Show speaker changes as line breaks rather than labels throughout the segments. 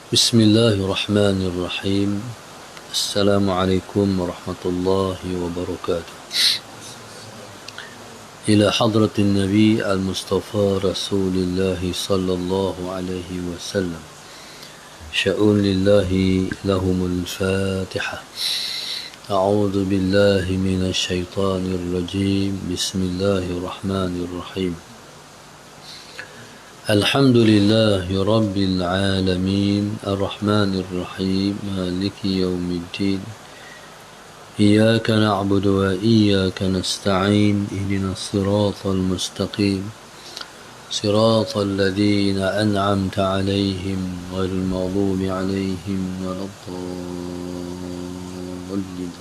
بسم الله الرحمن الرحيم. السلام عليكم ورحمة الله وبركاته. إلى حضرة النبي المصطفى رسول الله صلى الله عليه وسلم. شؤون لله لهم الفاتحة. أعوذ بالله من الشيطان الرجيم. بسم الله الرحمن الرحيم. الحمد لله رب العالمين الرحمن الرحيم مالك يوم الدين إياك نعبد وإياك نستعين اهدنا الصراط المستقيم صراط الذين أنعمت عليهم غير المغضوب عليهم ولا الضالين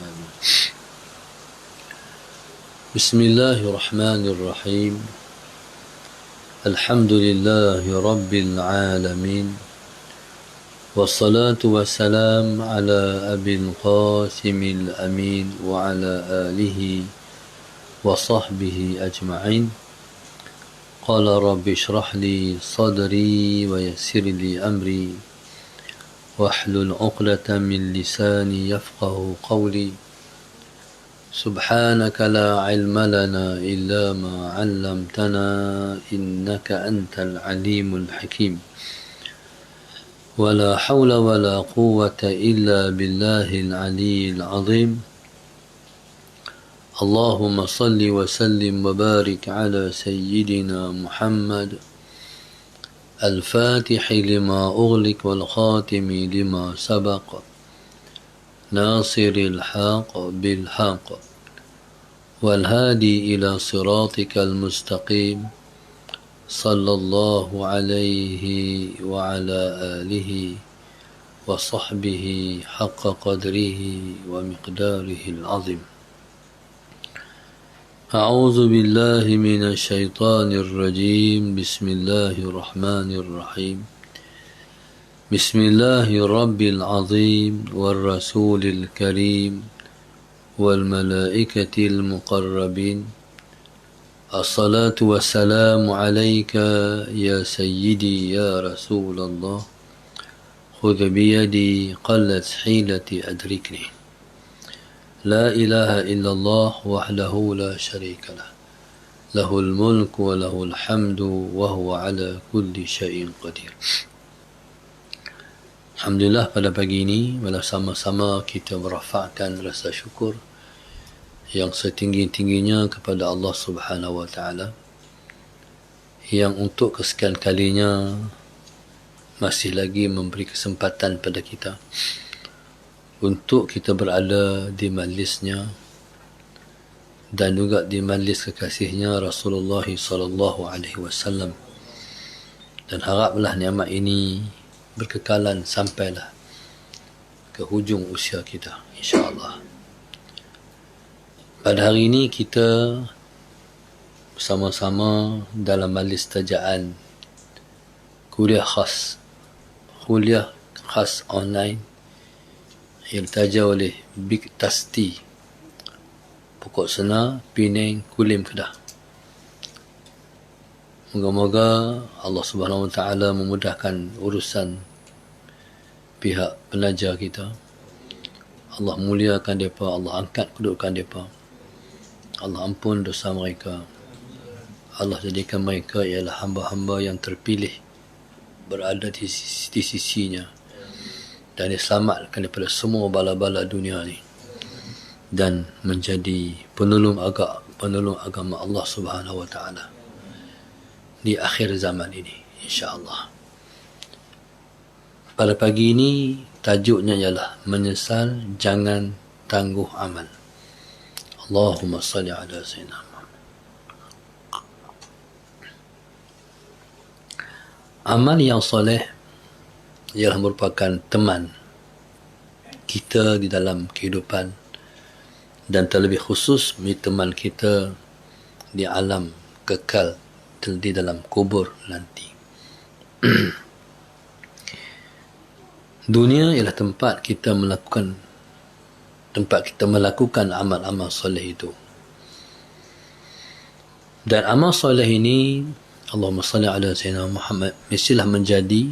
آمين. بسم الله الرحمن الرحيم. الحمد لله رب العالمين والصلاة والسلام على أبي القاسم الأمين وعلى آله وصحبه أجمعين. قال رب اشرح لي صدري ويسر لي أمري واحلل عقدة من لساني يفقه قولي. سبحانك لا علم لنا إلا ما علمتنا إنك أنت العليم الحكيم. ولا حول ولا قوة إلا بالله العلي العظيم. اللهم صل وسلم وبارك على سيدنا محمد الفاتح لما أغلق والخاتم لما سبق ناصر الحق بالحق والهادي إلى صراطك المستقيم صلى الله عليه وعلى آله وصحبه حق قدره ومقداره العظيم. أعوذ بالله من الشيطان الرجيم. بسم الله الرحمن الرحيم. بسم الله رب العظيم والرسول الكريم والملائكة المقربين. الصلاة والسلام عليك يا سيدي يا رسول الله. خذ بيدي قلت حيلتي أدركني. لا إله إلا الله وحده لا شريك له. له الملك وله الحمد وهو على كل شيء قدير. Alhamdulillah, pada pagi ini bersama-sama kita merafakkan rasa syukur yang setinggi-tingginya kepada Allah Subhanahu wa taala yang untuk kesekian kalinya masih lagi memberi kesempatan pada kita untuk kita berada di majlisnya dan juga di majlis kekasihnya Rasulullah sallallahu alaihi wasallam, dan haraplah nikmat ini berkekalan sampailah ke hujung usia kita, insya-Allah. Pada hari ini kita bersama-sama dalam majlis tajaan kuliah khas online yang ditaja oleh Big Tasti, Pokok Sena, Penang, Kulim, Kedah. Moga-moga Allah Subhanahu wa taala memudahkan urusan pihak penaja kita. Allah muliakan mereka, Allah angkat kedudukan mereka. Allah ampun dosa mereka. Allah jadikan mereka ialah hamba-hamba yang terpilih berada di sisinya dan diselamatkan daripada semua bala-bala dunia ni dan menjadi penolong agama Allah Subhanahu wa taala di akhir zaman ini, insya-Allah. Pada pagi ini tajuknya ialah menyesal jangan tangguh amal. Allahumma salli ala sayyidina Muhammad. Amal yang soleh ialah merupakan teman kita di dalam kehidupan dan terlebih khusus teman kita di alam kekal di dalam kubur nanti. Dunia ialah tempat kita melakukan amal-amal soleh itu. Dan amal soleh ini, Allahumma salli ala sayyidina Muhammad, mestilah menjadi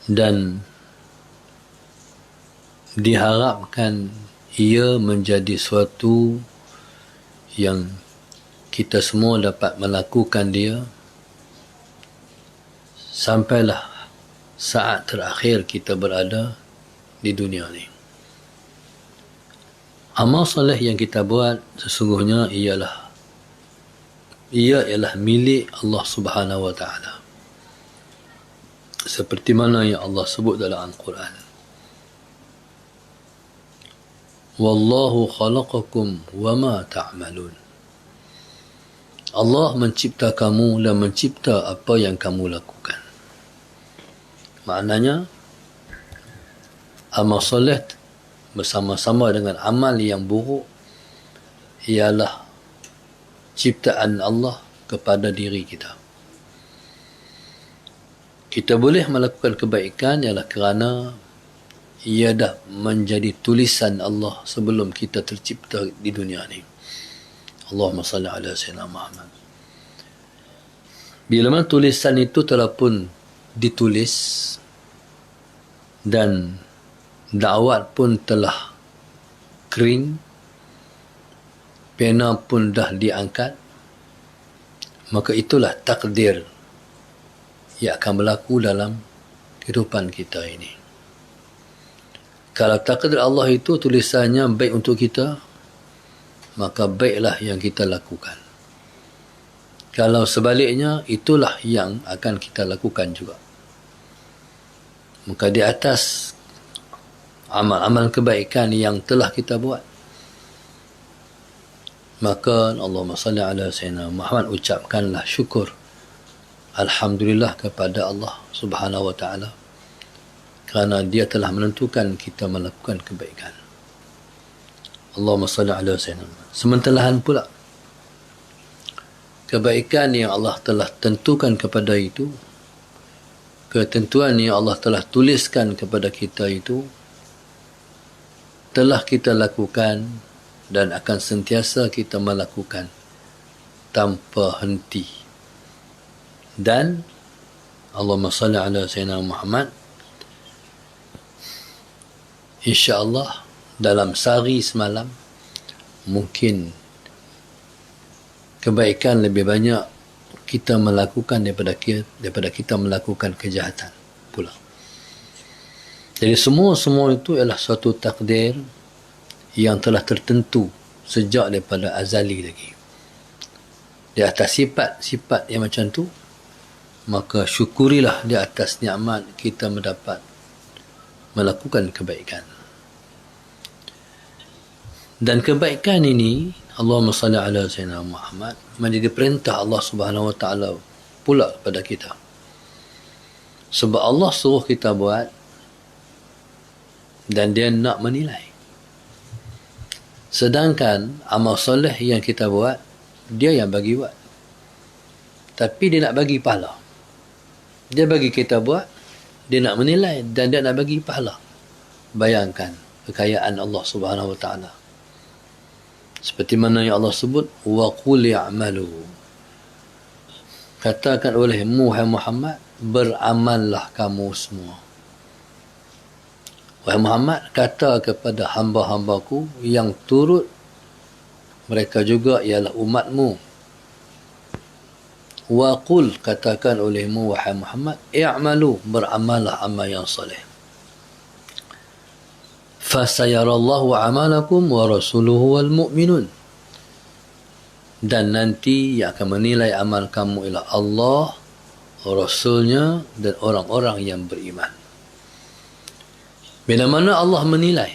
dan diharapkan ia menjadi suatu yang kita semua dapat melakukan dia sampailah saat terakhir kita berada di dunia ni. Amal soleh yang kita buat sesungguhnya ia ialah milik Allah Subhanahu wa taala. Seperti mana yang Allah sebut dalam Al-Quran. Wallahu khalaqakum wama ta'malun. Allah mencipta kamu dan mencipta apa yang kamu lakukan. Maknanya amal soleh bersama-sama dengan amal yang buruk ialah ciptaan Allah kepada diri kita. Kita boleh melakukan kebaikan ialah kerana ia dah menjadi tulisan Allah sebelum kita tercipta di dunia ni. Allahumma salli ala sayyidina Muhammad. Bila mana tulisan itu telah pun ditulis dan dakwat pun telah kering, pena pun dah diangkat, maka itulah takdir yang akan berlaku dalam kehidupan kita ini. Kalau takdir Allah itu tulisannya baik untuk kita, maka baiklah yang kita lakukan. Kalau sebaliknya, itulah yang akan kita lakukan juga. Maka di atas amal-amal kebaikan yang telah kita buat, maka Allahumma salli ala sayyidina Muhammad, ucapkanlah syukur alhamdulillah kepada Allah Subhanahu wa taala kerana dia telah menentukan kita melakukan kebaikan. Allahumma salli ala sayyidina Muhammad. Sementelahan pula kebaikan yang Allah telah tentukan kepada itu, ketentuan yang Allah telah tuliskan kepada kita itu telah kita lakukan dan akan sentiasa kita melakukan tanpa henti. Dan Allahumma salli ala sayyidina Muhammad, insya-Allah dalam sehari semalam mungkin kebaikan lebih banyak kita melakukan daripada kita melakukan kejahatan pula. Jadi semua itu ialah suatu takdir yang telah tertentu sejak daripada azali lagi. Di atas sifat-sifat yang macam tu, maka syukurilah di atas nikmat kita mendapat melakukan kebaikan. Dan kebaikan ini, Allahumma salli ala sayyidina Muhammad, menjadi perintah Allah Subhanahu wa taala pula kepada kita. Sebab Allah suruh kita buat dan dia nak menilai. Sedangkan amal soleh yang kita buat, dia yang bagi buat. Tapi dia nak bagi pahala. Dia bagi kita buat, dia nak menilai dan dia nak bagi pahala. Bayangkan kekayaan Allah Subhanahu wa taala. Seperti mana yang Allah sebut, wa qul ya'malu. Katakan olehmu wahai Muhammad, beramallah kamu semua. Wahai Muhammad, kata kepada hamba-hambaku yang turut mereka juga ialah umatmu. Wa qul, katakan olehmu wahai Muhammad, i'malu, beramallah amal yang saleh. Fasayarallahu amalakum wa rasuluhu wal mu'minun. Dan nanti yang akan menilai amal kamu ialah Allah, Rasulnya dan orang-orang yang beriman. Bila mana Allah menilai,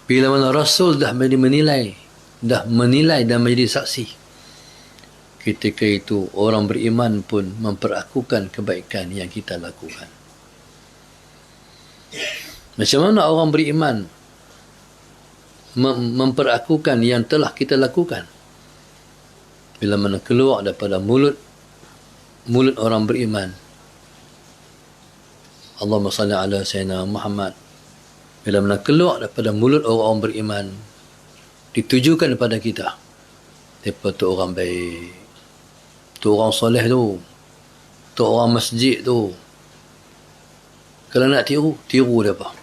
bila mana Rasul dah menilai dan menjadi saksi, ketika itu orang beriman pun memperakukan kebaikan yang kita lakukan. Macam mana orang beriman memperakukan yang telah kita lakukan? Bila mana keluar daripada mulut orang beriman, Allahumma salli ala sayyidina Muhammad, bila mana keluar daripada mulut orang beriman, ditujukan kepada kita, mereka tu orang baik, tu orang soleh tu orang masjid tu, Kalau nak tiru, tiru dia apa?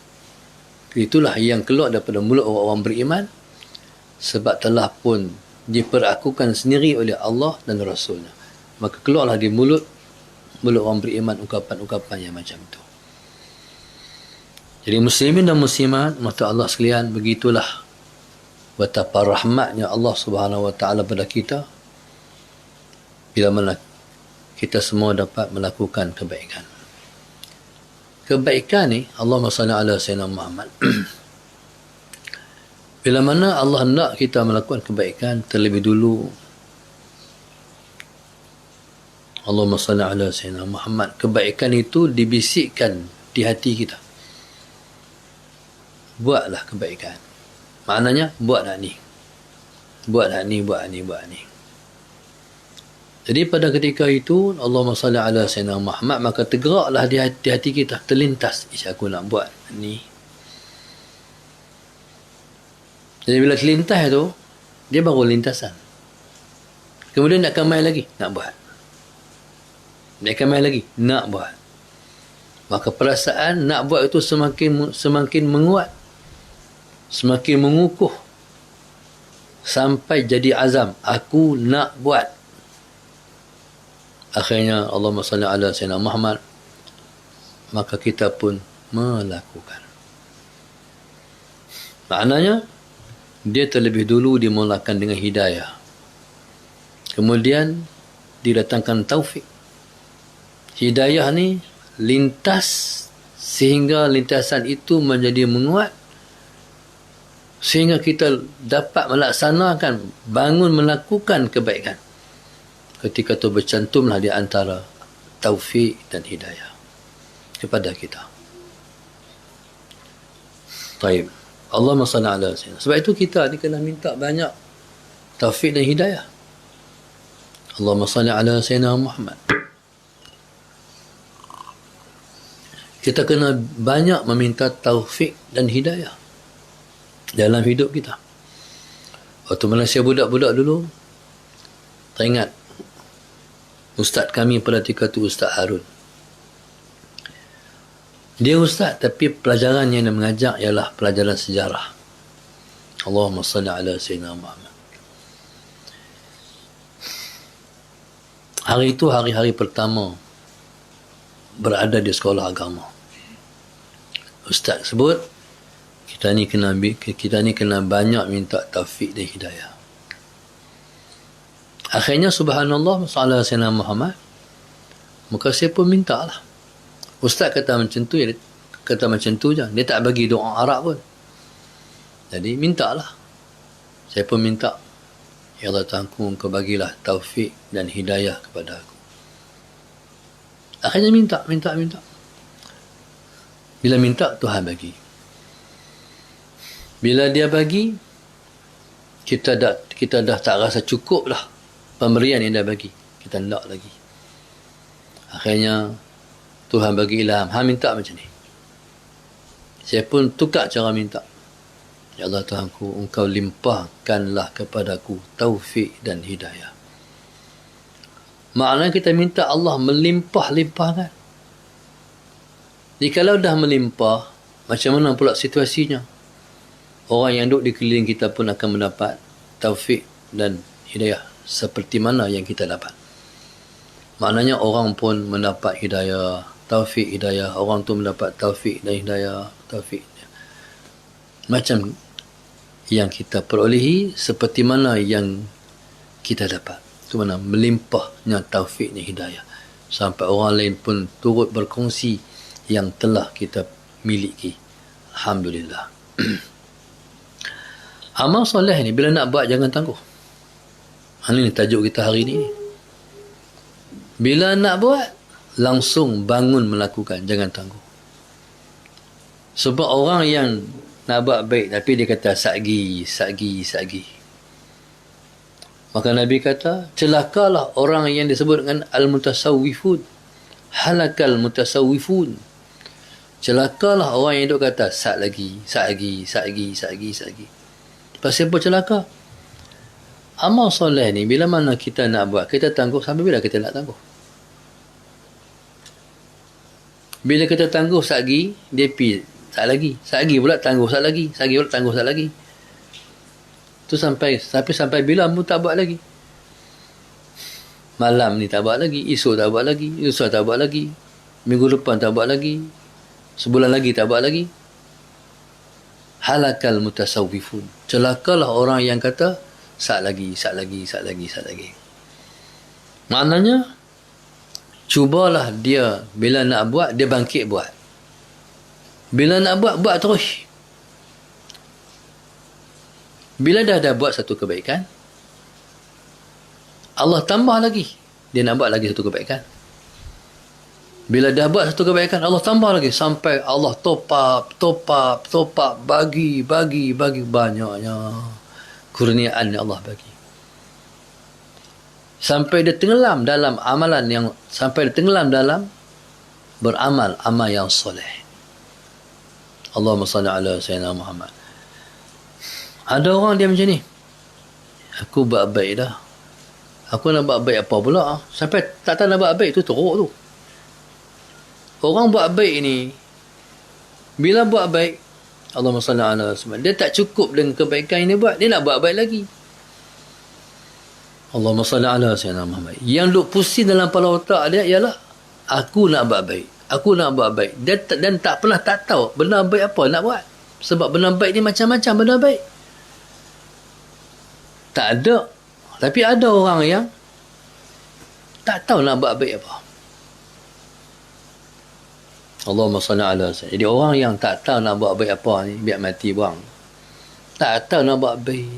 Itulah yang keluar daripada mulut orang-orang beriman, sebab telah pun diperakukan sendiri oleh Allah dan Rasulnya. Maka keluarlah di mulut orang beriman ungkapan-ungkapan yang macam itu. Jadi muslimin dan muslimat, mata Allah sekalian, begitulah betapa rahmatnya Allah Subhanahu wa taala pada kita bila mana kita semua dapat melakukan kebaikan. Kebaikan ni, Allahumma salli ala Sayyidina Muhammad. Bila mana Allah nak kita melakukan kebaikan, terlebih dulu Allahumma salli ala Sayyidina Muhammad, kebaikan itu dibisikkan di hati kita. Buatlah kebaikan. Maknanya, buat nak ni. Buat nak ni, buat ni, buat ni. Jadi pada ketika itu, Allahumma salli ala Sayyidina Muhammad, maka tergeraklah di hati kita, terlintas, aku nak buat ni. Jadi bila terlintas itu, dia baru lintasan. Kemudian nak main lagi, nak buat. Nak main lagi, nak buat. Maka perasaan nak buat itu semakin menguat, semakin mengukuh, sampai jadi azam, aku nak buat. Akhirnya Allahumma salli ala Sayyidina Muhammad, maka kita pun melakukan. Maknanya dia terlebih dulu dimulakan dengan hidayah, kemudian didatangkan taufik. Hidayah ni lintas sehingga lintasan itu menjadi menguat, sehingga kita dapat melaksanakan, bangun melakukan kebaikan. Ketika itu bercantumlah di antara taufik dan hidayah kepada kita. Taib. Allahumma salli ala sayyidina. Sebab itu kita ni kena minta banyak taufik dan hidayah. Allahumma salli ala sayyidina Muhammad. Kita kena banyak meminta taufik dan hidayah dalam hidup kita. Waktu Malaysia budak-budak dulu, teringat ustaz kami pada ketika itu, Ustaz Harun. Dia ustaz, tapi pelajaran yang dia mengajar ialah pelajaran sejarah. Allahumma salli ala Sayyidina Muhammad. Hari itu hari-hari pertama berada di sekolah agama. Ustaz sebut, kita ni kena banyak minta taufik dan hidayah. Akhirnya subhanallah sallallahu alaihi wasallam Muhammad, maka saya pun minta lah. Ustaz kata macam tu, je. Dia tak bagi doa Arab pun. Jadi minta lah. Saya pun minta, ya Allah Tuhanku, Engkau bagilah taufik dan hidayah kepada aku. Akhirnya minta. Bila minta, Tuhan bagi. Bila dia bagi, kita dah tak rasa cukup lah pemberian yang dia bagi. Kita nak lagi. Akhirnya Tuhan bagi ilham, minta macam ni. Saya pun tukar cara minta. Ya Allah Tuhanku, Engkau limpahkanlah kepadaku taufik dan hidayah. Maknanya kita minta Allah melimpah-limpahkan. Jadi kalau dah melimpah, macam mana pula situasinya? Orang yang duduk di keliling kita pun akan mendapat taufik dan hidayah seperti mana yang kita dapat. Maknanya orang pun mendapat hidayah, taufik hidayah, orang tu mendapat taufik dan hidayah, taufik. Macam yang kita perolehi, seperti mana yang kita dapat. Itu mana melimpahnya taufik dan hidayah. Sampai orang lain pun turut berkongsi yang telah kita miliki. Alhamdulillah. Amal soleh ni bila nak buat jangan tangguh. Ini tajuk kita hari ni. Bila nak buat, langsung bangun melakukan, jangan tangguh. Sebab orang yang nak buat baik tapi dia kata sagi. Maka Nabi kata, celakalah orang yang disebut dengan al-mutasawwifun. Halakal mutasawwifun. Celakalah orang yang duk kata sat lagi. Pasal apa celaka? Amal soleh ni bila mana kita nak buat, kita tangguh sampai bila kita nak tangguh? Bila kita tangguh satgi, dia pi sat lagi. Satgi pula tangguh sat lagi. Satgi pula tangguh sat lagi. Tu sampai bila mu tak buat lagi. Malam ni tak buat lagi, esok tak buat lagi, lusa tak buat lagi, minggu depan tak buat lagi, sebulan lagi tak buat lagi. Halakal mutasawwifun. Celakalah orang yang kata sat lagi. Maknanya cubalah dia bila nak buat, dia bangkit buat. Bila nak buat terus. Bila dah buat satu kebaikan, Allah tambah lagi. Dia nak buat lagi satu kebaikan. Bila dah buat satu kebaikan, Allah tambah lagi. Sampai Allah top up, bagi banyaknya kurniaan yang Allah bagi. Sampai dia tenggelam dalam amalan yang, sampai dia tenggelam dalam beramal amal yang soleh. Allahumma salli ala Sayyidina Muhammad. Ada orang dia macam ni. Aku buat baik dah. Aku nak buat baik apa pula? Sampai tak tahu nak buat baik tu teruk tu. Orang buat baik ni, bila buat baik, Allahumma salli ala Muhammad, dia tak cukup dengan kebaikan yang dia buat, dia nak buat baik lagi. Allahumma salli ala Sayyidina Muhammad. Yang duk pusing dalam kepala otak dia ialah aku nak buat baik. Aku nak buat baik. Dan tak pernah tak tahu benda baik apa nak buat. Sebab benda baik ni macam-macam benda baik. Tak ada. Tapi ada orang yang tak tahu nak buat baik apa. Allahumma salli ala Sayyidina. Jadi orang yang tak tahu nak buat baik apa ni, biar mati buang. Tak tahu nak buat baik.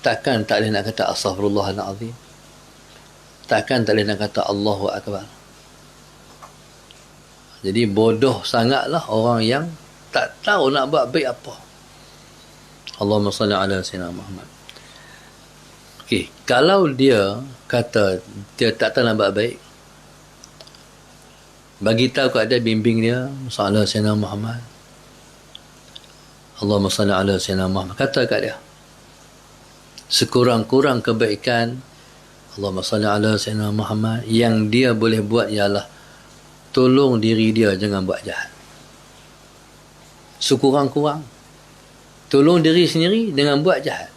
Takkan tak boleh nak kata astaghfirullahalazim. Takkan tak boleh nak kata Allahu Akbar. Jadi bodoh sangatlah orang yang tak tahu nak buat baik apa. Allahumma salli ala Sayyidina Muhammad. Okey, kalau dia kata dia tak tahu nak buat baik, bagi tahu kat dia, bimbing dia, sallallahu alaihi wasallam Muhammad. Allahumma salli ala Sayyidina Muhammad. Kata kat dia, sekurang-kurang kebaikan Allahumma salli ala Sayyidina Muhammad yang dia boleh buat ialah tolong diri dia jangan buat jahat. Sekurang-kurang tolong diri sendiri dengan buat jahat.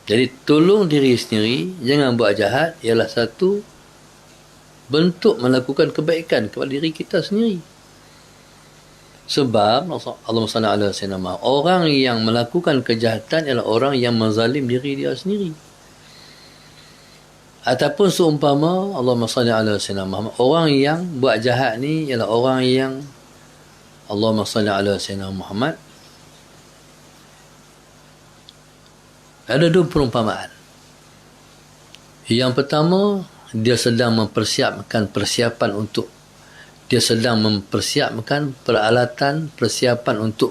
Jadi tolong diri sendiri jangan buat jahat ialah satu bentuk melakukan kebaikan kepada diri kita sendiri. Sebab Allahumma salli ala Sayyidina Muhammad, orang yang melakukan kejahatan ialah orang yang menzalim diri dia sendiri. Ataupun seumpama Allahumma salli ala Sayyidina Muhammad, orang yang buat jahat ni ialah orang yang Allahumma salli ala Sayyidina Muhammad, ada dua perumpamaan. Yang pertama, dia sedang mempersiapkan persiapan untuk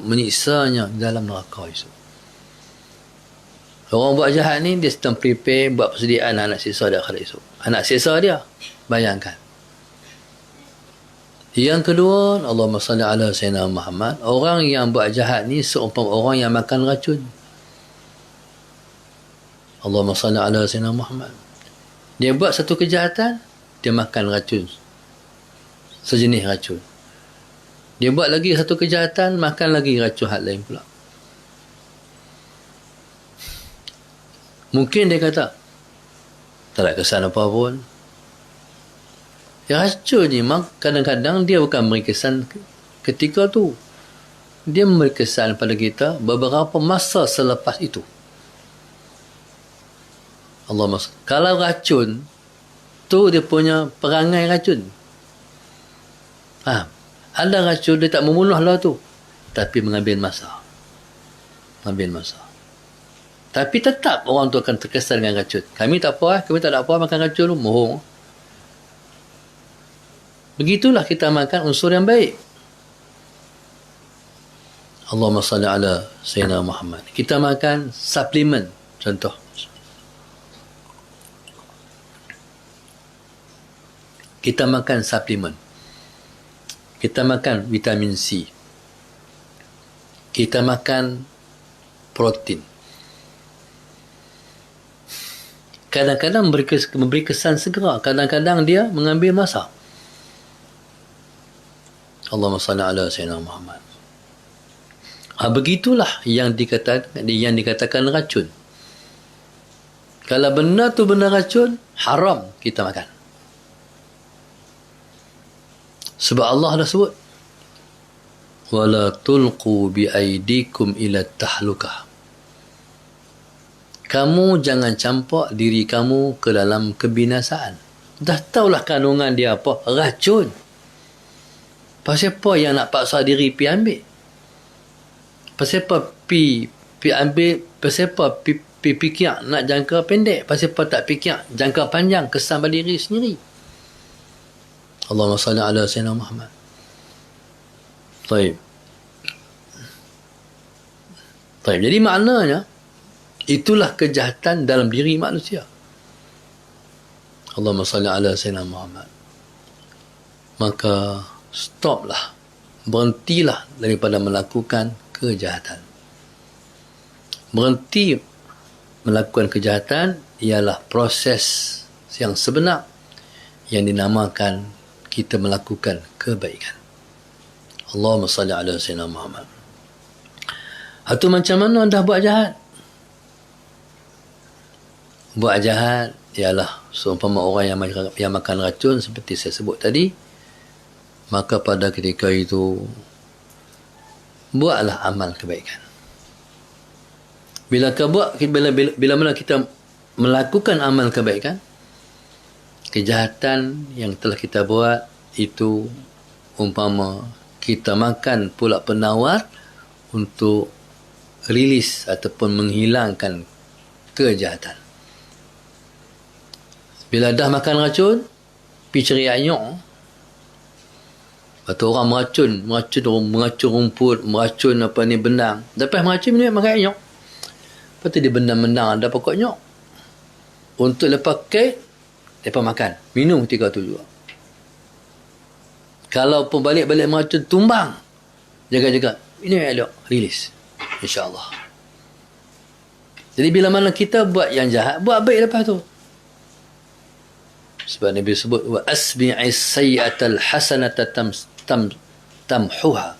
menyiksanya dalam neraka esok. Orang buat jahat ni, dia sedang prepare buat persediaan anak siksa di akhirat esok. Anak siksa dia, bayangkan. Yang kedua, Allahumma salli ala Sayyidina Muhammad, orang yang buat jahat ni seumpama orang yang makan racun. Allahumma salli ala Sayyidina Muhammad. Dia buat satu kejahatan, dia makan racun, sejenis racun. Dia buat lagi satu kejahatan, makan lagi racun hal lain pula. Mungkin dia kata tak ada kesan apa pun. Ya, racun ni kadang-kadang dia bukan memberi kesan ketika tu, dia memberi kesan pada kita beberapa masa selepas itu. Allah, kalau racun tu dia punya perangai racun. Ada racun dia tak membunuh lah tu, tapi mengambil masa. Tapi tetap orang tu akan terkesan dengan racun. Kami tak apa, kami tak ada apa makan racun tu, mohong. Begitulah kita makan unsur yang baik. Allahumma salli ala Sayyidina Muhammad. Kita makan suplemen, contoh. Kita makan suplemen. Kita makan vitamin C. Kita makan protein. Kadang-kadang memberi kesan segera, kadang-kadang dia mengambil masa. Allahumma salli ala Sayyidina Muhammad. Begitulah yang dikatakan racun. Kalau benda tu benda racun, haram kita makan. Sebab Allah dah sebut, wala tulqu bi aidikum ila tahlukah. Kamu jangan campak diri kamu ke dalam kebinasaan. Dah tahulah kandungan dia apa? Racun. Pasal apa yang nak paksa diri pi ambil? Pasal apa pi ambil? Pasal apa pi fikir nak jangka pendek? Pasal apa tak fikir jangka panjang kesan pada diri sendiri? Allahumma salli ala Sayyidina Muhammad. Baik. Jadi maknanya itulah kejahatan dalam diri manusia. Allahumma salli ala Sayyidina Muhammad. Maka stoplah, berhentilah daripada melakukan kejahatan. Berhenti melakukan kejahatan ialah proses yang sebenar yang dinamakan kita melakukan kebaikan. Allahumma salli ala Sayyidina Muhammad. Atau macam mana dah buat jahat? Buat jahat ialah seumpama orang yang makan racun seperti saya sebut tadi, maka pada ketika itu buatlah amal kebaikan. Bila mana kita melakukan amal kebaikan, kejahatan yang telah kita buat itu umpama kita makan pula penawar untuk rilis ataupun menghilangkan kejahatan. Bila dah makan racun, pergi cari anyok. Atau orang meracun rumput, meracun benang. Lepas meracun minum makan anyok. Lepas tu dia benang-benang ada pokok nyok. Untuk lepas kek, lepas makan. Minum ketika tu juga. Kalau pun balik-balik meracun, tumbang. Jaga-jaga. Minum elok. Rilis. InsyaAllah. Jadi bila mana kita buat yang jahat, buat baik lepas tu. Sebab Nabi sebut, wa asbi'is sayyatal hasanata tamhuha.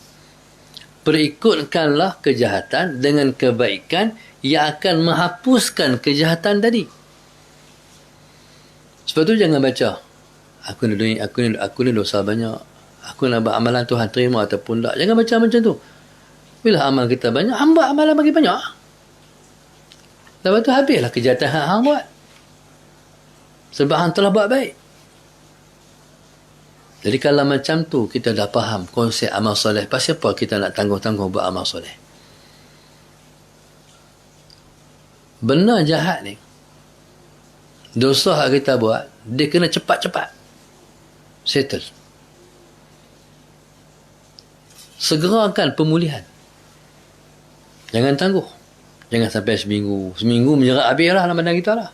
Perikutkanlah kejahatan dengan kebaikan yang akan menghapuskan kejahatan tadi. Sebab tu jangan baca, aku ni dosa banyak, aku nak buat amalan Tuhan terima ataupun tak. Jangan baca macam tu. Bila amal kita banyak, hamba amalan bagi banyak. Lepas tu habislah kejahatan hang buat. Sebab hang telah buat baik. Jadi kalau macam tu kita dah faham konsep amal soleh, pasal apa kita nak tangguh-tangguh buat amal soleh? Benar jahat ni, dosa yang kita buat, dia kena cepat-cepat settle. Segerakan pemulihan. Jangan tangguh. Jangan sampai seminggu menjerat habislah dalam badan kita lah.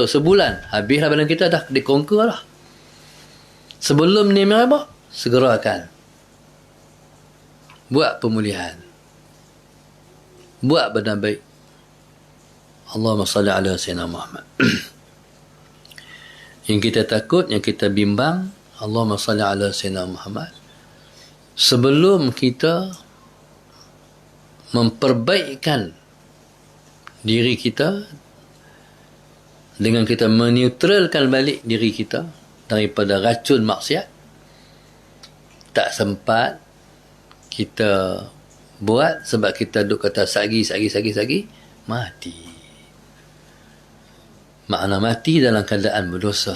Sebulan habislah badan kita dah dikonquer lah. Sebelum ni apa? Segerakan. Buat pemulihan. Buat benda baik. Allahumma salli ala Sayyidina Muhammad. Yang kita takut, yang kita bimbang, Allahumma salli ala Sayyidina Muhammad. Sebelum kita memperbaikkan diri kita dengan kita meneutralkan balik diri kita daripada racun maksiat, tak sempat kita buat sebab kita duk kata sagi, mati. Makna mati dalam keadaan berdosa.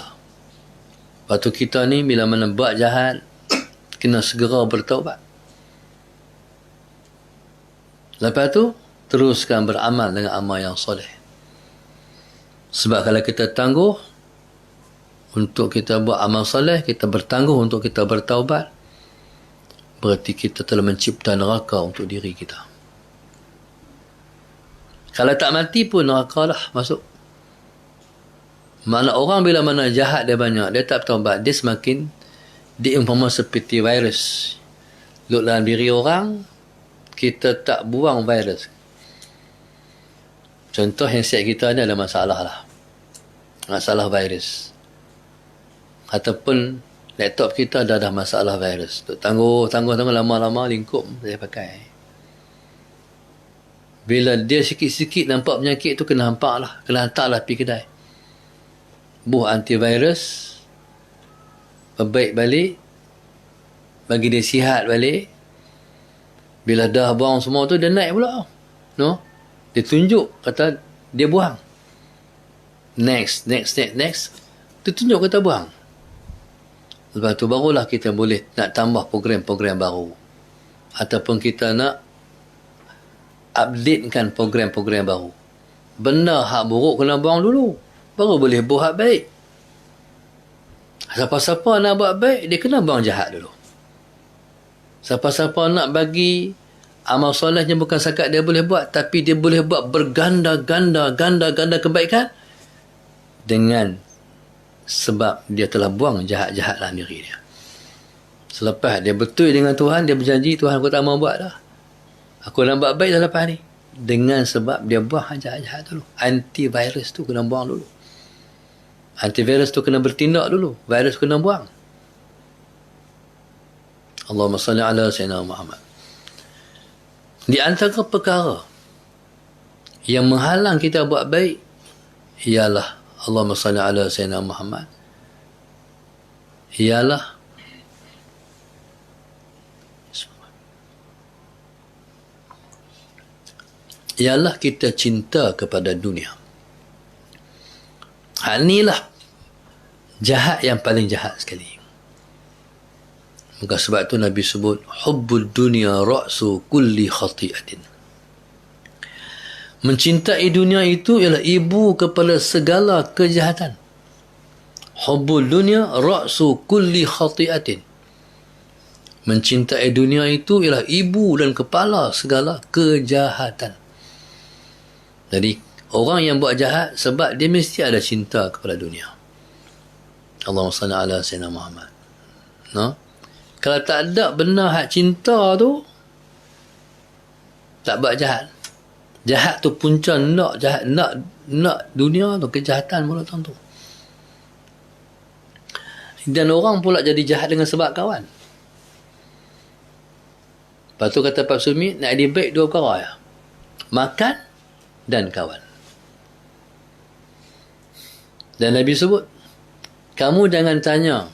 Lepas tu kita ni bila mana buat jahat, kena segera bertaubat. Lepas tu teruskan beramal dengan amal yang soleh. Sebab kalau kita tangguh untuk kita buat amal soleh, kita bertangguh untuk kita bertaubat, berarti kita telah mencipta neraka untuk diri kita. Kalau tak mati pun neraka lah masuk. Makna orang bila mana jahat dia banyak, dia tak bertaubat, dia semakin diumpama seperti virus. Duduk dalam diri orang, kita tak buang virus. Contoh handset kita ni ada masalah lah. Masalah virus. Ataupun Laptop kita dah masalah virus. Tangguh lama-lama lingkup saya pakai. Bila dia sikit-sikit nampak penyakit tu, kena hampak lah, kena hantar lah pergi kedai. Buh antivirus, perbaik balik, bagi dia sihat balik. Bila dah buang semua tu, dia naik pula. No? Dia tunjuk, kata dia buang. Next. Dia tunjuk kata buang. Lepas tu barulah kita boleh nak tambah program-program baru. Ataupun kita nak updatekan program-program baru. Benda hak buruk kena buang dulu, baru boleh buat hak baik. Siapa-siapa nak buat baik, dia kena buang jahat dulu. Siapa-siapa nak bagi amal solehnya, bukan sakat dia boleh buat, tapi dia boleh buat berganda-ganda kebaikan, dengan sebab dia telah buang jahat-jahat dalam diri dia. Selepas dia betul dengan Tuhan, dia berjanji, Tuhan aku tak mau buat dah, aku nak buat baik dah lepas ni. Dengan sebab dia buang jahat-jahat dulu. Antivirus tu kena buang dulu. Antivirus tu kena bertindak dulu. Virus kena buang. Allahumma salli ala Sayyidina Muhammad. Di antara perkara yang menghalang kita buat baik ialah, Allahumma salli ala Sayyidina Muhammad, ialah kita cinta kepada dunia. Hal inilah jahat yang paling jahat sekali. Maka sebab itu Nabi sebut, hubbud dunya ra'su kulli khati'atin. Mencintai dunia itu ialah ibu kepada segala kejahatan. Hubbud dunya ra'su kulli khati'atin. Mencintai dunia itu ialah ibu dan kepala segala kejahatan. Jadi orang yang buat jahat sebab dia mesti ada cinta kepada dunia. Allahumma salli ala Sayyidina Muhammad. No? Kalau tak ada benar hak cinta tu, tak buat jahat. Jahat tu punca nak jahat, nak dunia tu, kejahatan pula tu. Dan orang pula jadi jahat dengan sebab kawan. Lepas tu kata Pak Sumi, nak jadi baik dua perkara ya. Makan dan kawan. Dan Nabi sebut, kamu jangan tanya.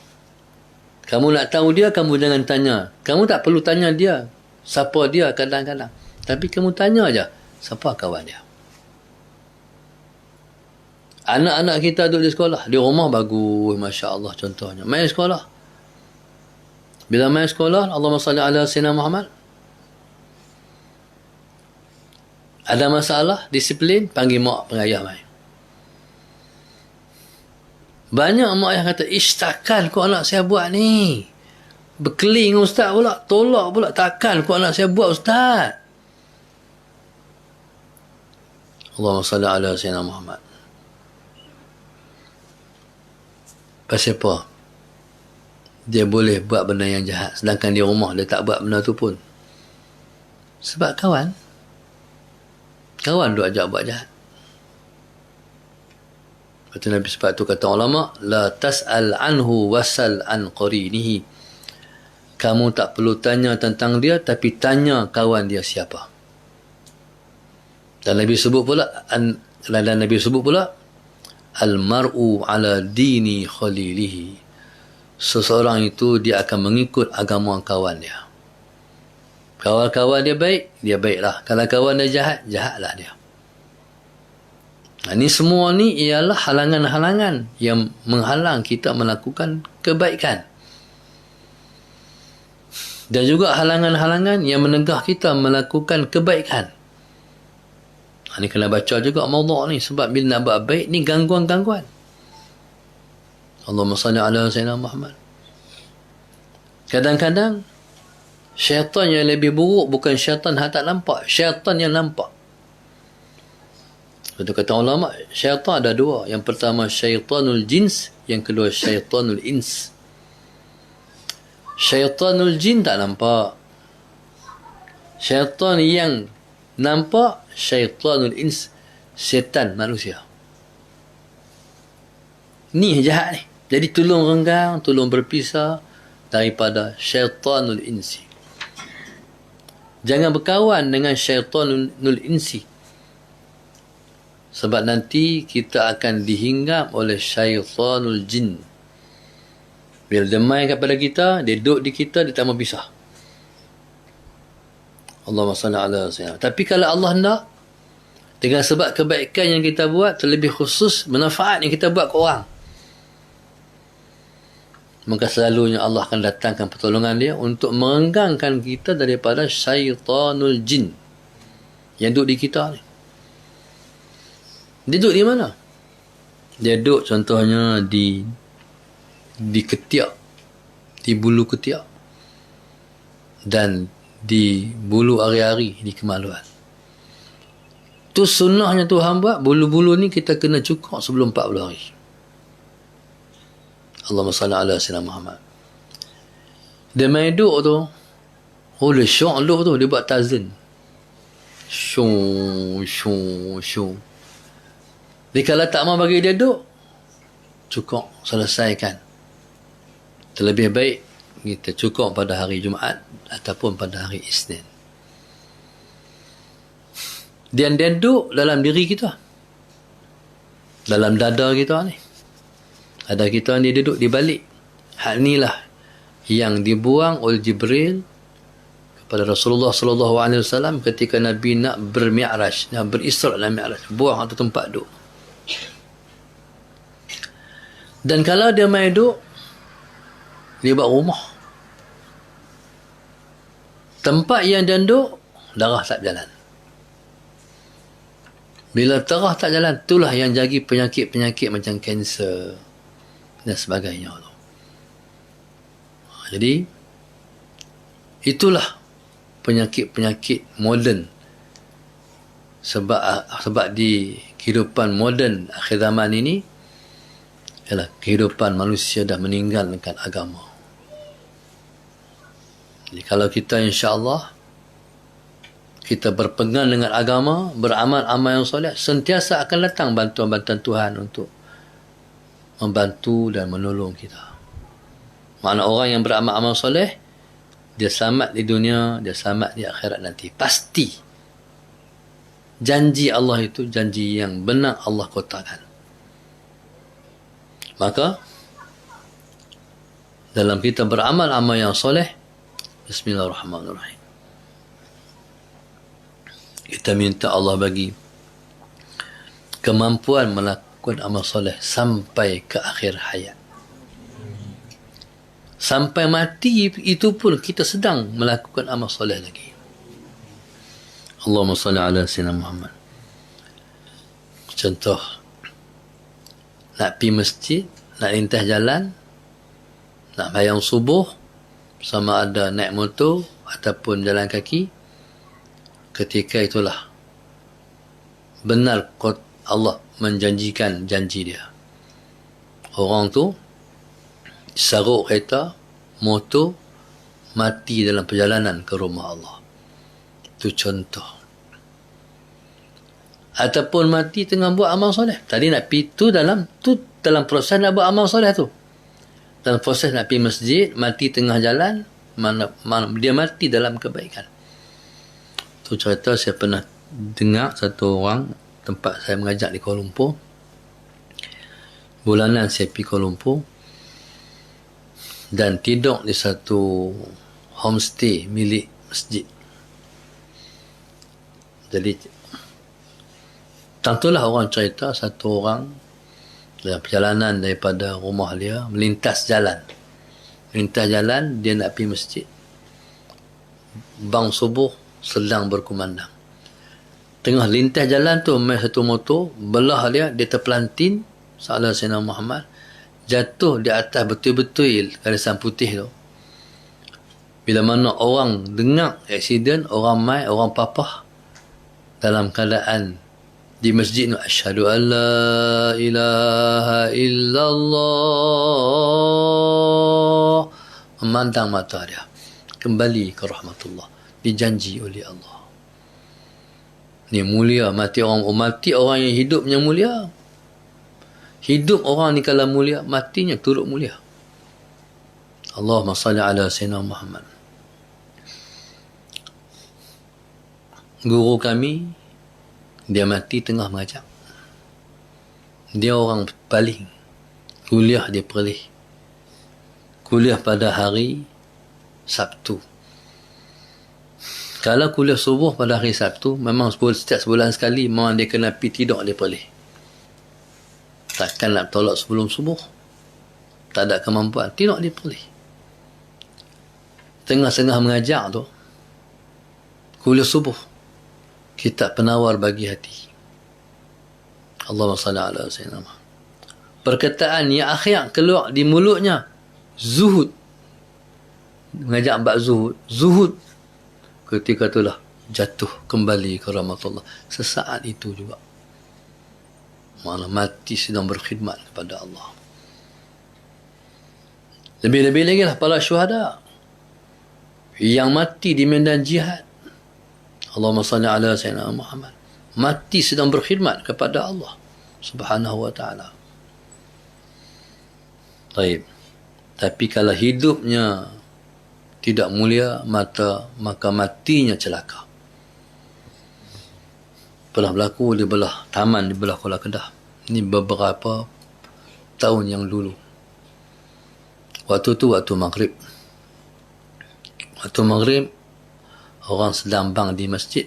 Kamu nak tahu dia, kamu jangan tanya. Kamu tak perlu tanya dia siapa dia kadang-kadang. Tapi kamu tanya aja siapa kawan dia. Anak-anak kita duduk di sekolah, di rumah bagus, Masya Allah contohnya. Main sekolah. Bila main sekolah, Allahumma salli ala Sayyidina Muhammad, ada masalah, disiplin, panggil mak pengayah main. Banyak mak ayah kata, takkan kau anak saya buat ni. Berkeling ustaz pula, tolak pula, takkan kau anak saya buat ustaz. Allahumma salli ala Sayyidina Muhammad. Pasal apa? Dia boleh buat benda yang jahat, sedangkan di rumah dia tak buat benda tu pun. Sebab kawan duk ajak buat jahat. Lepas tu Nabi sebab tu kata ulama, la tas'al anhu wasal an qarinihi. Kamu tak perlu tanya tentang dia, tapi tanya kawan dia siapa. Dan Nabi sebut pula al mar'u ala dini khalilihi. Seseorang itu dia akan mengikut agama kawan dia. Kawan-kawan dia baik, dia baiklah. Kalau kawan dia jahat, jahatlah dia. Ini semua ni ialah halangan-halangan yang menghalang kita melakukan kebaikan. Dan juga halangan-halangan yang menegah kita melakukan kebaikan. Ini kena baca juga maudhu' ni, sebab bila nak buat baik ni gangguan-gangguan. Allahumma salli ala Sayyidina Muhammad. Kadang-kadang syaitan yang lebih buruk bukan syaitan yang tak nampak, syaitan yang nampak. Itu kata ulama, syaitan ada dua. Yang pertama syaitanul jins, yang kedua syaitanul ins. Syaitanul jin tak nampak. Syaitan yang nampak, syaitanul ins, setan manusia. Ni jahat ni. Jadi tolong renggang, tolong berpisah daripada syaitanul insi. Jangan berkawan dengan syaitanul insi. Sebab nanti kita akan dihinggap oleh syaitanul jin. Bila dia main kepada kita, dia duduk di kita, dia tak mau pisah. Allahumma salli ala sayyidina. Tapi kalau Allah nak, dengan sebab kebaikan yang kita buat, terlebih khusus manfaat yang kita buat ke orang, maka selalunya Allah akan datangkan pertolongan dia untuk merenggangkan kita daripada syaitanul jin yang duduk di kita ni. Dia duduk di mana? Dia duduk contohnya di ketiak, di bulu ketiak, dan di bulu ari-ari, di kemaluan. Tu sunnahnya Tuhan buat, bulu-bulu ni kita kena cukur sebelum 40 hari. Allahumma salli ala sayyidina Muhammad. Dia main duduk tu, dia syok duduk tu, dia buat tazin. Syuk. Dia kalau tak mau bagi dia duduk, cukur, selesaikan. Terlebih baik kita cukur pada hari Jumaat ataupun pada hari Isnin. Dia duduk dalam diri kita, dalam dada kita ni. Ada kita ni duduk di balik. Hal inilah yang dibuang oleh Jibril kepada Rasulullah sallallahu alaihi wasallam ketika Nabi nak bermi'raj, nak berisra' dan mi'raj. Buang satu tempat duduk. Dan kalau dia main duduk, dia buat rumah. Tempat yang dia duduk, darah tak berjalan. Bila darah tak jalan, itulah yang jadi penyakit-penyakit macam kanser dan sebagainya. Jadi, itulah penyakit-penyakit moden. Sebab di kehidupan moden akhir zaman ini, ialah kehidupan manusia dah meninggalkan agama. Jadi kalau kita insya-Allah kita berpegang dengan agama, beramal-amal yang soleh, sentiasa akan datang bantuan-bantuan Tuhan untuk membantu dan menolong kita. Makna orang yang beramal-amal soleh, dia selamat di dunia, dia selamat di akhirat nanti. Pasti. Janji Allah itu janji yang benar Allah kotakan. Maka, dalam kita beramal-amal yang soleh, Bismillahirrahmanirrahim, kita minta Allah bagi kemampuan melakukan amal soleh sampai ke akhir hayat. Sampai mati itu pun kita sedang melakukan amal soleh lagi. Allahumma salli ala sayyidina Muhammad. Contoh, nak pergi masjid, nak lintas jalan, nak bayang subuh, sama ada naik motor ataupun jalan kaki, ketika itulah benar Allah menjanjikan janji dia. Orang tu saruk kereta, motor, mati dalam perjalanan ke rumah Allah. Itu contoh. Ataupun mati tengah buat amal soleh. Tadi nak pergi dalam proses nak buat amal soleh tu. Dalam proses nak pergi masjid, mati tengah jalan, mana dia mati dalam kebaikan. Tu cerita saya pernah dengar satu orang, tempat saya mengajar di Kuala Lumpur. Bulanan saya pergi Kuala Lumpur dan tidur di satu homestay milik masjid. Jadi tentulah orang cerita satu orang dalam perjalanan daripada rumah dia melintas jalan, dia nak pergi masjid. Bang subuh sedang berkumandang. Tengah lintas jalan tu main satu motor, belah dia terpelantin salah Sayyidina Muhammad, jatuh di atas betul-betul garisan putih tu. Bila mana orang dengar aksiden, orang mai, orang papah dalam keadaan di masjid tu, asyhadu an la ilaha illallah, memandang mata dia kembali ke rahmatullah, dijanji oleh Allah. Ni mulia, mati orang yang hidupnya mulia. Hidup orang ni kalau mulia, matinya turut mulia. Allahumma salli ala Sayyidina Muhammad. Guru kami, dia mati tengah mengajar. Dia orang paling. Kuliah dia perlih. Kuliah pada hari Sabtu. Kalau kuliah subuh pada hari Sabtu, memang setiap sebulan sekali memang dia kena pergi tidur dia perlih. Takkan nak tolak sebelum subuh. Tak ada kemampuan. Tidur dia perlih. Tengah-tengah mengajar tu, kuliah subuh, kitab penawar bagi hati. Allahumma salli ala Sayyidina Muhammad. Perkataan yang akhir keluar di mulutnya, zuhud. Mengajak bab zuhud. Zuhud. Ketika itulah jatuh kembali ke rahmatullah. Sesaat itu juga. Mana mati sedang berkhidmat kepada Allah. Lebih-lebih lagi lah para syuhada yang mati di medan jihad. Allahumma salli ala Sayyidina Muhammad. Mati sedang berkhidmat kepada Allah Subhanahu wa ta'ala. Baik. Tapi kalau hidupnya tidak mulia, maka matinya celaka. Pernah berlaku di belah taman, di belah Kuala Kedah. Ini beberapa tahun yang dulu. Waktu tu waktu maghrib. Waktu maghrib, orang sedang bang di masjid.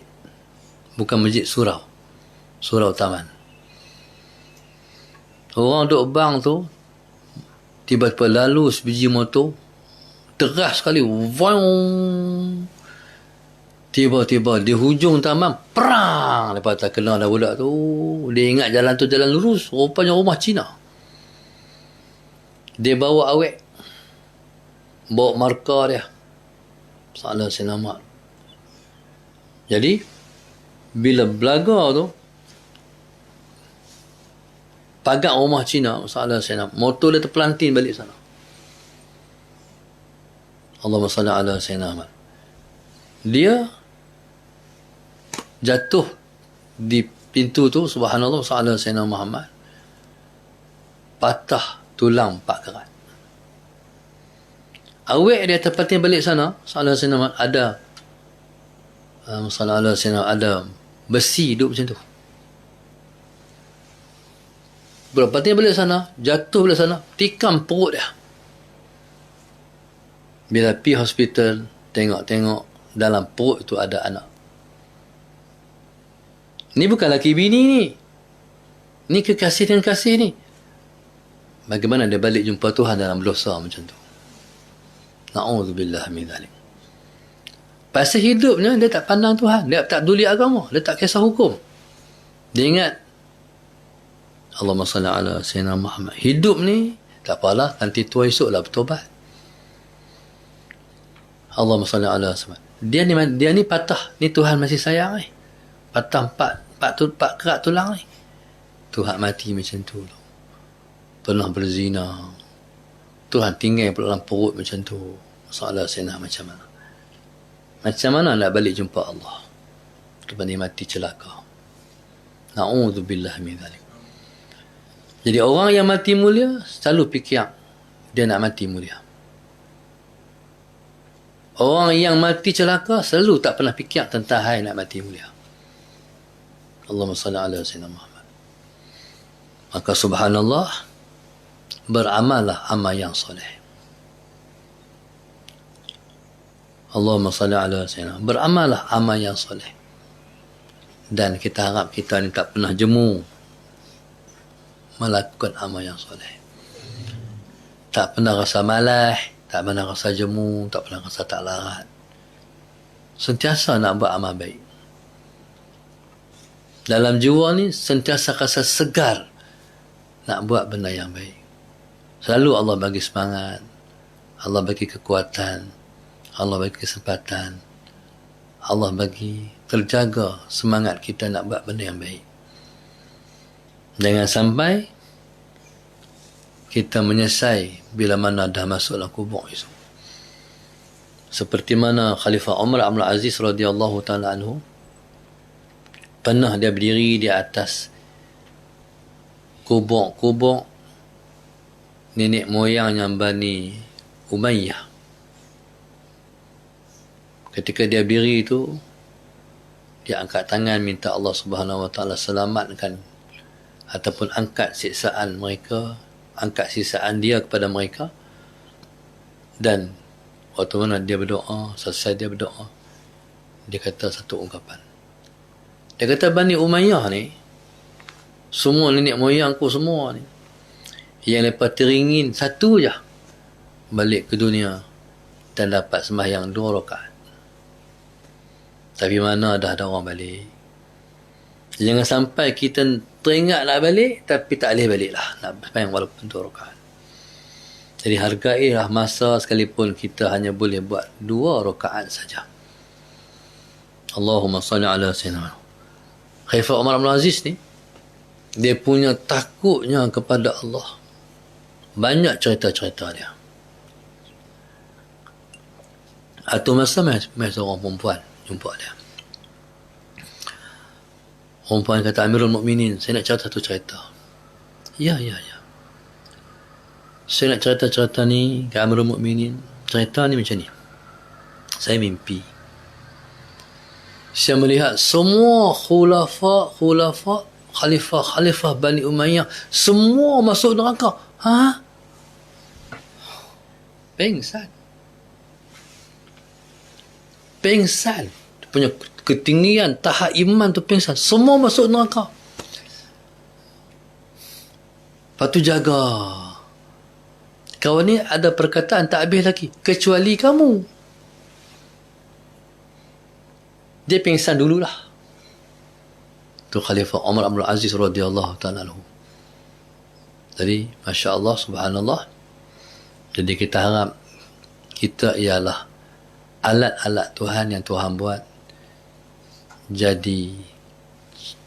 Bukan masjid, surau. Surau taman. Orang duk bang tu, tiba-tiba lalu sebiji motor, deras sekali. Vang. Tiba-tiba di hujung taman, perang. Lepas tak kenal dah budak tu. Dia ingat jalan tu jalan lurus. Rupanya rumah Cina. Dia bawa awek. Bawa markah dia. Salah senamat. Jadi, bila belaga tu, pagar rumah Cina, salah senamat. Motor dia terpelantin balik sana. Allahumma salli ala Sayyidina Muhammad. Dia jatuh di pintu tu, subhanallah, sallallahu alaihi wasallam Muhammad. Patah tulang 4 kerat. Awek dia terpatin balik sana, sallallahu alaihi wasallam, ada sallallahu alaihi wasallam, ada besi duduk macam tu. Berpatin balik sana, jatuh balik sana, tikam perut dia. Bila pergi hospital, tengok-tengok dalam perut itu ada anak. Ni bukan laki bini ni. Ni kekasih dan kasih ni. Bagaimana dia balik jumpa Tuhan dalam dosa macam tu? Na'udzubillah min dzalik. Pasal hidupnya dia tak pandang Tuhan, dia tak peduli agama, dia tak kisah hukum. Dia ingat Allahumma salli ala Sayyidina Muhammad. Hidup ni tak apalah, nanti tua esoklah bertobat. Allahumma salli ala Sayyidina. Dia ni patah, ni Tuhan masih sayang ni. Patah 4 kerat tulang ni. Tuhan mati macam tu. Pernah berzina. Tuhan tinggal dalam perut macam tu. Masalah senang macam mana? Macam mana nak balik jumpa Allah? Lepas ni mati celaka. Na'udzubillah min dzalik. Jadi orang yang mati mulia selalu fikir dia nak mati mulia. Orang yang mati celaka selalu tak pernah fikir tentang hai nak mati mulia. Allahumma salli ala Sayyidina Muhammad. Maka subhanallah, beramallah amal yang soleh. Allahumma salli ala Sayyidina. Beramallah amal yang soleh. Dan kita harap kita ni tak pernah jemu melakukan amal yang soleh. Tak pernah rasa malas, tak pernah rasa jemu, tak pernah rasa tak larat. Sentiasa nak buat amal baik. Dalam jiwa ni sentiasa rasa segar nak buat benda yang baik. Selalu Allah bagi semangat, Allah bagi kekuatan, Allah bagi kesempatan, Allah bagi terjaga semangat kita nak buat benda yang baik. Jangan sampai kita menyesai bila mana dah masuk dalam kubur itu. Seperti mana Khalifah Umar Abdul Aziz radhiyallahu taala anhu, pernah dia berdiri di atas kubur nenek moyangnya Bani Umayyah. Ketika dia berdiri itu, dia angkat tangan minta Allah Subhanahu Wa Taala selamatkan ataupun angkat siksaan mereka, angkat siksaan dia kepada mereka. Dan waktu mana dia berdoa, selesai dia berdoa, dia kata satu ungkapan. Dia kata, Bani Umayyah ni, semua nenek moyangku semua ni, yang lepas teringin satu je balik ke dunia dan dapat sembahyang 2 rakaat. Tapi mana dah ada orang balik. Jangan sampai kita teringat nak balik tapi tak boleh balik lah, nak sembahyang walaupun 2 rakaat. Jadi hargailah masa sekalipun kita hanya boleh buat 2 rakaat saja. Allahumma salli ala sayyidina. Khalifah Umar bin Aziz ni, dia punya takutnya kepada Allah. Banyak cerita-cerita dia. Atau masa mai seorang perempuan jumpa dia. Perempuan kata, Amirul Mukminin, saya nak cerita satu cerita. Ya. Saya nak cerita ni ke Amirul Mukminin. Cerita ni macam ni. Saya mimpi. Saya melihat semua khalifah Bani Umayyah semua masuk neraka. Pengsan. Punya ketinggian tahap iman tu pengsan. Semua masuk neraka. Lepas tu jaga. Kau ni ada perkataan tak habis lagi. Kecuali kamu. Dia pengsan dululah. Tu Khalifah Umar Abdul Aziz radhiyallahu ta'ala anhu. Jadi, Masya Allah, Subhanallah. Jadi kita harap kita ialah alat-alat Tuhan yang Tuhan buat. Jadi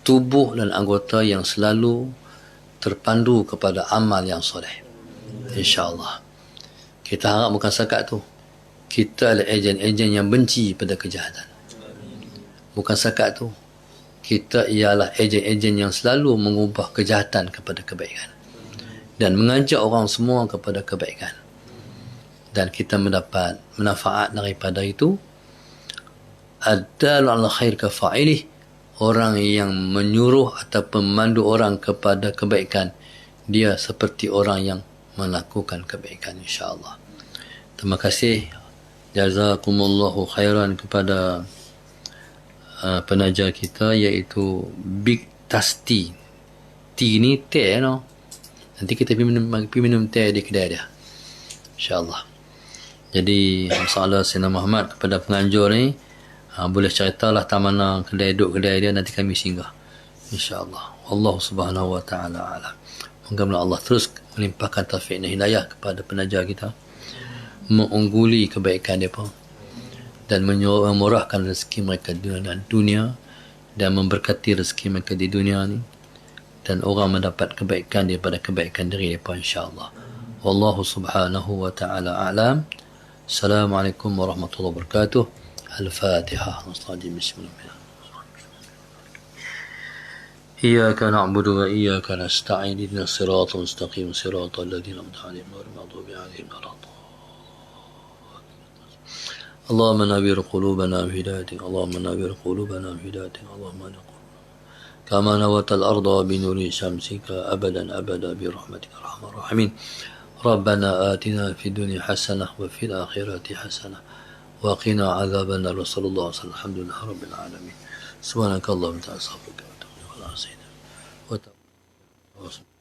tubuh dan anggota yang selalu terpandu kepada amal yang soleh. InsyaAllah. Kita harap bukan sekat tu. Kita adalah ejen-ejen yang benci pada kejahatan. Bukan sekat tu. Kita ialah ejen-ejen yang selalu mengubah kejahatan kepada kebaikan. Dan mengajak orang semua kepada kebaikan. Dan kita mendapat manfaat daripada itu. Ad-dalu 'ala khair ka fa'ilih, orang yang menyuruh ataupun memandu orang kepada kebaikan, dia seperti orang yang melakukan kebaikan, insya-Allah. Terima kasih, jazakumullahu khairan kepada penaja kita, iaitu Big Tasty. Tea ni teh no. Nanti kita pergi minum teh di kedai dia, insya-Allah. Jadi masalah Sayyidina Muhammad kepada penganjur ni, boleh ceritalah tak mana kedai dia, nanti kami singgah, insya-Allah. Allah Subhanahu Wa Taala alam. Moga Allah terus melimpahkan taufik dan hidayah kepada penaja kita, mengungguli kebaikan mereka dan memurahkan rezeki mereka di dunia dan memberkati rezeki mereka di dunia ni, dan orang mendapat kebaikan daripada kebaikan diri mereka, insya-Allah. Wallahu Subhanahu Wa Taala alam. Assalamualaikum warahmatullahi wabarakatuh. Al-Fatihah. Bismillah. إياك نعبد وإياك نستعين اهدنا الصراط المستقيم صراط الذين أنعمت عليهم غير المغضوب عليهم ولا الضالين. اللهم نوّر قلوبنا بهدايتك، اللهم نوّر قلوبنا بهدايتك، اللهم نوّر كما نورت الأرض بنور شمسك أبدا برحمتك أرحم الراحمين. ربنا آتنا في الدنيا حسنة وفي الآخرة حسنة وقنا عذاب النار. صلى الله عليه وسلم. الحمد لله رب العالمين. سبحانك اللهم وبحمدك أستغفرك وأتوب إليك.